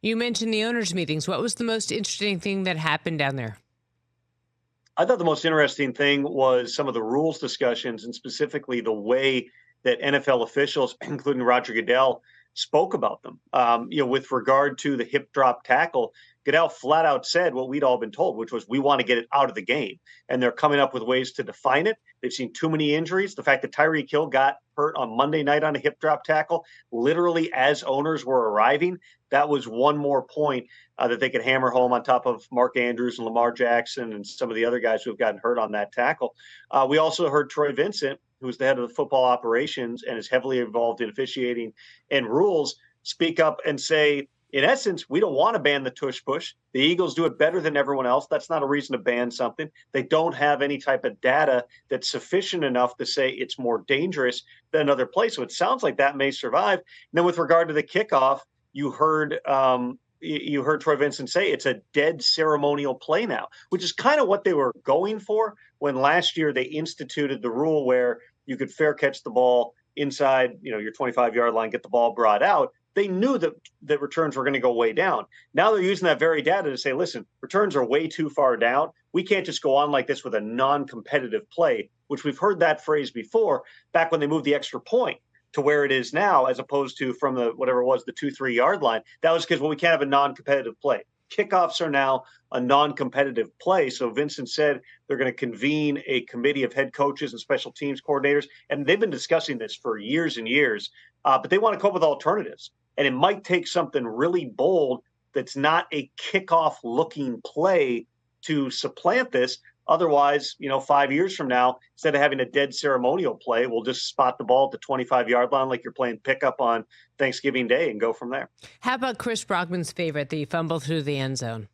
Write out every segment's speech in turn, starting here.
You mentioned the owners' meetings. What was the most interesting thing that happened down there? I thought the most interesting thing was some of the rules discussions and specifically the way that NFL officials, including Roger Goodell, spoke about them. With regard to the hip drop tackle, Goodell flat out said what we'd all been told, which was we want to get it out of the game. And they're coming up with ways to define it. They've seen too many injuries. The fact that Tyreek Hill got hurt on Monday night on a hip drop tackle, literally as owners were arriving, that was one more point that they could hammer home on top of Mark Andrews and Lamar Jackson and some of the other guys who have gotten hurt on that tackle. We also heard Troy Vincent, who's the head of the football operations and is heavily involved in officiating and rules, speak up and say, in essence, we don't want to ban the tush push. The Eagles do it better than everyone else. That's not a reason to ban something. They don't have any type of data that's sufficient enough to say it's more dangerous than another place. So it sounds like that may survive. And then with regard to the kickoff, you heard Troy Vincent say it's a dead ceremonial play now, which is kind of what they were going for when last year they instituted the rule where you could fair catch the ball inside, your 25-yard line, get the ball brought out. They knew that returns were going to go way down. Now they're using that very data to say, listen, returns are way too far down. We can't just go on like this with a non-competitive play, which we've heard that phrase before back when they moved the extra point to where it is now, as opposed to from the 2-3 yard line. That was because, we can't have a non-competitive play. Kickoffs are now a non-competitive play. So Vincent said they're going to convene a committee of head coaches and special teams coordinators. And they've been discussing this for years and years, but they want to come up with alternatives. And it might take something really bold that's not a kickoff looking play to supplant this. Otherwise, 5 years from now, instead of having a dead ceremonial play, we'll just spot the ball at the 25-yard line like you're playing pickup on Thanksgiving Day and go from there. How about Chris Brockman's favorite, the fumble through the end zone?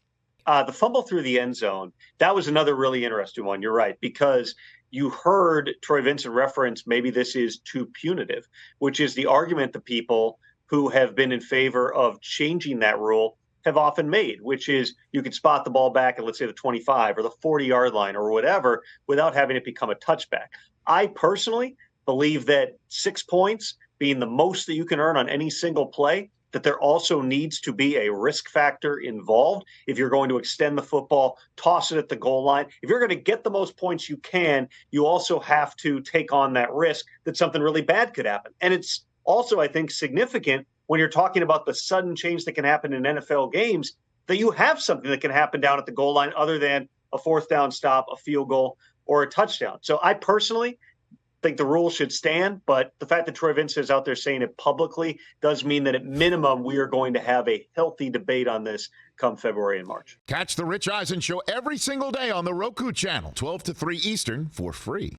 The fumble through the end zone, that was another really interesting one. You're right, because you heard Troy Vincent reference maybe this is too punitive, which is the argument that people who have been in favor of changing that rule have often made, which is you could spot the ball back at, let's say, the 25 or the 40-yard line or whatever without having it become a touchback. I personally believe that 6 points being the most that you can earn on any single play, that there also needs to be a risk factor involved. If you're going to extend the football, toss it at the goal line. If you're going to get the most points you can, you also have to take on that risk that something really bad could happen. And it's also, I think, significant when you're talking about the sudden change that can happen in NFL games, that you have something that can happen down at the goal line other than a fourth down stop, a field goal, or a touchdown. So I personally think the rule should stand, but the fact that Troy Vincent is out there saying it publicly does mean that at minimum we are going to have a healthy debate on this come February and March. Catch the Rich Eisen Show every single day on the Roku channel, 12 to 3 Eastern, for free.